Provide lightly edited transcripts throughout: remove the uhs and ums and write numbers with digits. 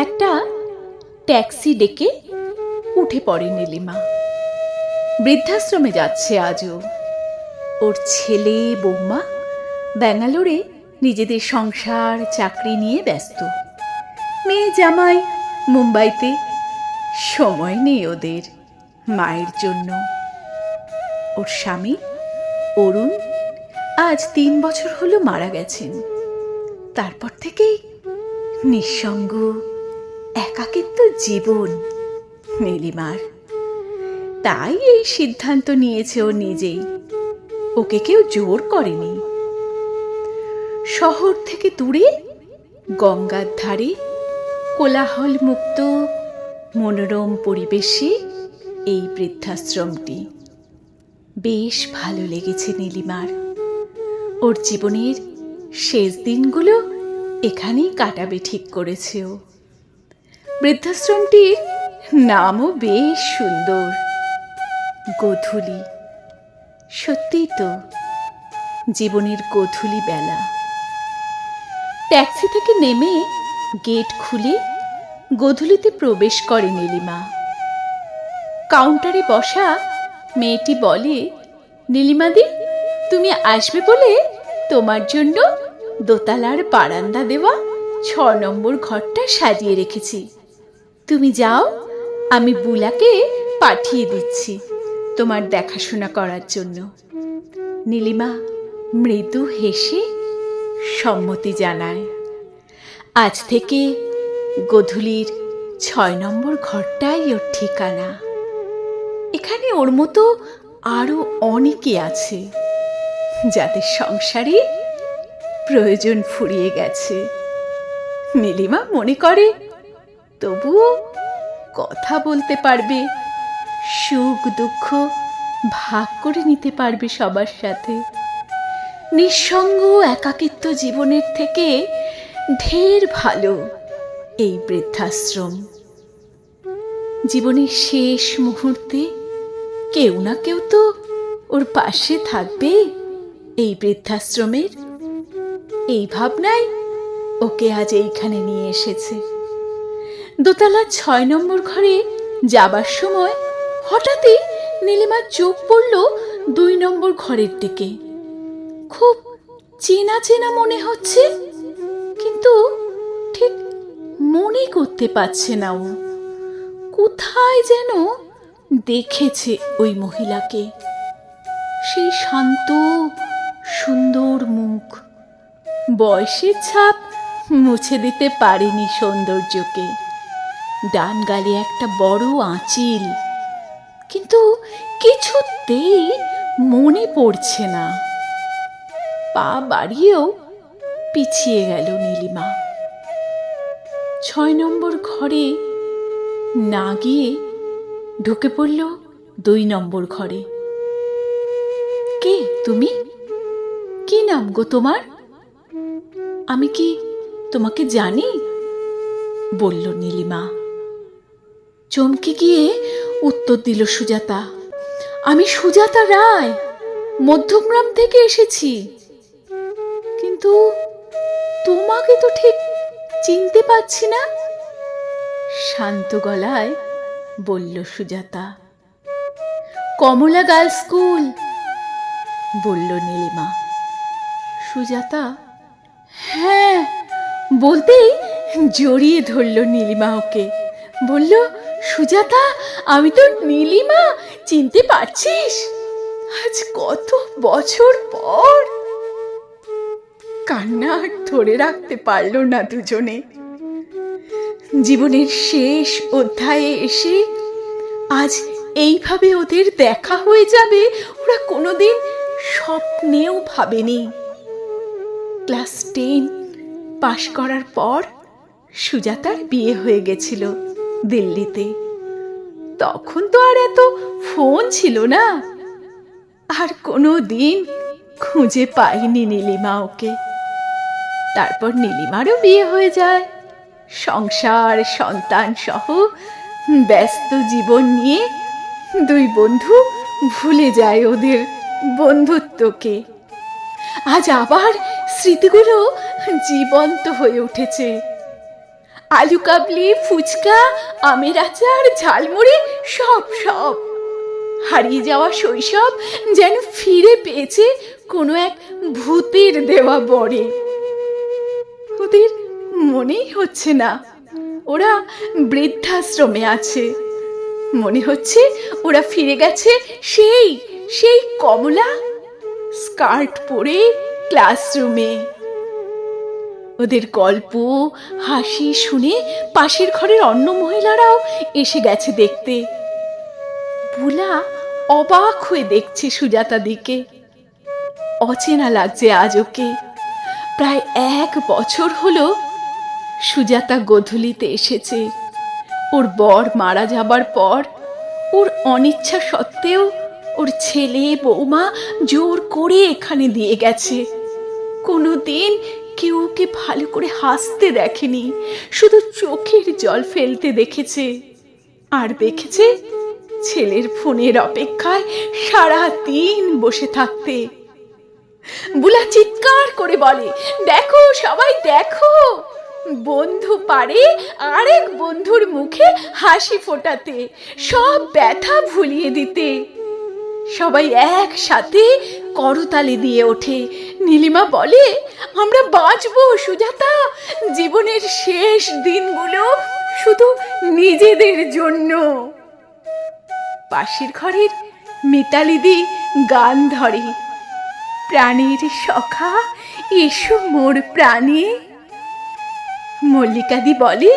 একটা ট্যাক্সি ডেকে উঠে পড়ে নীলিমা। বৃদ্ধাশ্রমে যাচ্ছে আজও। ওর ছেলে বৌমা ব্যাঙ্গালোরে নিজেদের সংসার চাকরি নিয়ে ব্যস্ত। মেয়ে জামাই মুম্বাইতে। সময় নেই ওদের মায়ের জন্য। ওর স্বামী অরুণ আজ 3 বছর হলো মারা গেছেন। তারপর থেকেই নিঃসঙ্গ একাকিত্ব জীবন নীলিমার। তাই এই সিদ্ধান্ত নিয়েছে ও নিজেই, ওকে কেউ জোর করেনি। শহর থেকে দূরে গঙ্গার ধারে কোলাহল মুক্ত মনোরম পরিবেশে এই বৃদ্ধাশ্রমটি। বেশ ভালো লেগেছে নীলিমার। ওর জীবনের শেষ দিনগুলো এখানেই কাটাবে ঠিক করেছে ও। বৃদ্ধাশ্রমটির নামও বেশ সুন্দর, গোধূলি। সত্যিই তো, জীবনের গোধূলি বেলা। ট্যাক্সি থেকে নেমে গেট খুলে গোধূলিতে প্রবেশ করে নীলিমা। কাউন্টারে বসা মেয়েটি বলে, নীলিমাদি, তুমি আসবে বলে তোমার জন্য দোতলার বারান্দা দেওয়া 6 নম্বর ঘরটা সাজিয়ে রেখেছি। তুমি যাও, আমি বুলাকে পাঠিয়ে দিচ্ছি তোমার দেখাশোনা করার জন্য। নীলিমা মৃদু হেসে সম্মতি জানায়। আজ থেকে গোধূলির 6 নম্বর ঘরটাই ওর ঠিকানা। এখানে ওর মতো আরো অনেকে আছে যাদের সংসারে প্রয়োজন ফুরিয়ে গেছে। নীলিমা মনে করে তবুও কথা বলতে পারবে, সুখ দুঃখ ভাগ করে নিতে পারবে সবার সাথে। নিঃসঙ্গ একাকিত্ব জীবনের থেকে ঢের ভালো এই বৃদ্ধাশ্রম। জীবনের শেষ মুহূর্তে কেউ না কেউ তো ওর পাশে থাকবে এই বৃদ্ধাশ্রমের। এই ভাবনায় ওকে আজ এইখানে নিয়ে এসেছে। দোতলার 6 নম্বর ঘরে যাবার সময় হঠাৎই নীলিমার চোখ পড়ল 2 নম্বর ঘরের দিকে। খুব চেনা চেনা মনে হচ্ছে, কিন্তু ঠিক মনে করতে পারছে না ও। কোথায় যেন দেখেছে ওই মহিলাকে। সেই শান্ত সুন্দর মুখ, বয়সের ছাপ মুছে দিতে পারেনি সৌন্দর্যকে। ডান গালে একটা বড় আঁচিল, কিন্তু কিছুতেই মনে পড়ছে না। পা বাড়িয়েও পিছিয়ে গেল নীলিমা। 6 নম্বর ঘরে না গিয়ে ঢুকে পড়ল 2 নম্বর ঘরে। কে তুমি? কি নাম গো তোমার? আমি কি তোমাকে জানি? বলল নীলিমা। চমকে গিয়ে উত্তর দিল সুজাতা, আমি সুজাতা রায়, মধ্যমগ্রাম থেকে এসেছি। কিন্তু তোমাকে তো ঠিক চিনতে পারছি না। শান্ত গলায় বলল সুজাতা। কমলা গার্লস স্কুল, বলল নীলিমা। সুজাতা হ্যাঁ বলতেই জড়িয়ে ধরল নীলিমা ওকে। বলল, সুজাতা, আমি তো নীলিমা, চিনতে পারছিস? আজ কত বছর পর। কান্না আর ধরে রাখতে পারল না দুজনে। জীবনের শেষ অধ্যায়ে এসে আজ এইভাবে ওদের দেখা হয়ে যাবে ওরা কোনোদিন স্বপ্নেও ভাবেনি। ক্লাস 10 পাশ করার পর সুজাতার বিয়ে হয়ে গেছিল দিল্লিতে। তখন তো আর এত ফোন ছিল না। আর কোনো দিন খুঁজে পাইনি নীলিমা ওকে। তারপর নীলিমারও বিয়ে হয়ে যায়। সংসার সন্তান সহ ব্যস্ত জীবন নিয়ে 2 বন্ধু ভুলে যায় ওদের বন্ধুত্বকে। আজ আবার স্মৃতিগুলো জীবন্ত হয়ে উঠেছে। আলু কাবলি, ফুচকা, আমের আচার, ঝালমুড়ি, সব সব। হারিয়ে যাওয়া শৈশব যেন ফিরে পেয়েছে কোনো এক ভূতের দেওয়া বরে। ওদের মনেই হচ্ছে না ওরা বৃদ্ধাশ্রমে আছে। মনে হচ্ছে ওরা ফিরে গেছে সেই সেই কমলা স্কার্ট পরে ক্লাসরুমে। ওদের গল্প হাসি শুনে পাশের ঘরের অন্য মহিলারাও এসে গেছে দেখতে। বুলা অবাক হয়ে দেখছে সুজাতা দিকে। অচেনা লাগছে আজ ওকে। প্রায় 1 বছর হলো সুজাতা গোধূলিতে এসেছে। ওর বর মারা যাবার পর ওর অনিচ্ছা সত্ত্বেও ওর ছেলে বৌমা জোর করে এখানে দিয়ে গেছে। কোনোদিন কেউ ওকে ভালো করে হাসতে দেখেনি, শুধু চোখের জল ফেলতে দেখেছে। আর দেখেছে ছেলের ফোনের অপেক্ষায় সারাদিন বসে থাকতে। বুলা চিৎকার করে বলে, দেখো সবাই দেখো, বন্ধু পারে আরেক বন্ধুর মুখে হাসি ফোটাতে, সব ব্যথা ভুলিয়ে দিতে। সবাই একসাথে করতালি দিয়ে ওঠে। নীলিমা বলে, আমরা বাঁচবো সুজাতা, জীবনের শেষ দিনগুলো শুধু নিজেদের জন্য। পাশের ঘরের মিতালিদি গান ধরে, প্রাণীর সখা এসো মোর প্রাণে। মল্লিকাদি বলে,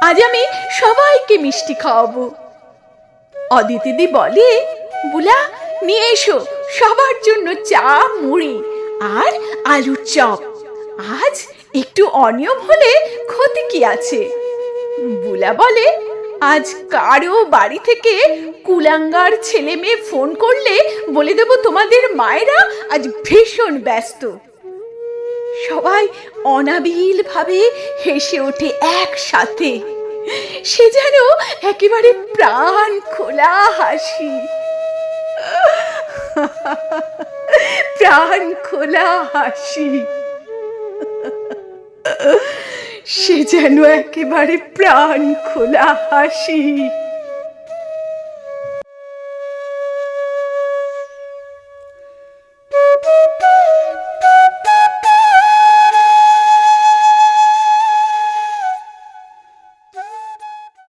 আজ আমি সবাইকে মিষ্টি খাওয়াবো। অদিতিদি বলে, বুলা নিয়ে এসো সবার জন্য চা, মুড়ি আর আলুর চপ। আজ একটু অনিয়ম হলে ক্ষতি কি আছে? বুলা বলে, আজ কারো বাড়ি থেকে কুলাঙ্গার ছেলে মেয়ে ফোন করলে বলে দেব তোমাদের মায়েরা আজ ভীষণ ব্যস্ত। সবাই অনাবিল ভাবে হেসে ওঠে একসাথে। সে যেন একেবারে প্রাণ খোলা হাসি, প্রাণ খোলা হাসি। সে যেন একেবারে প্রাণ খোলা হাসি।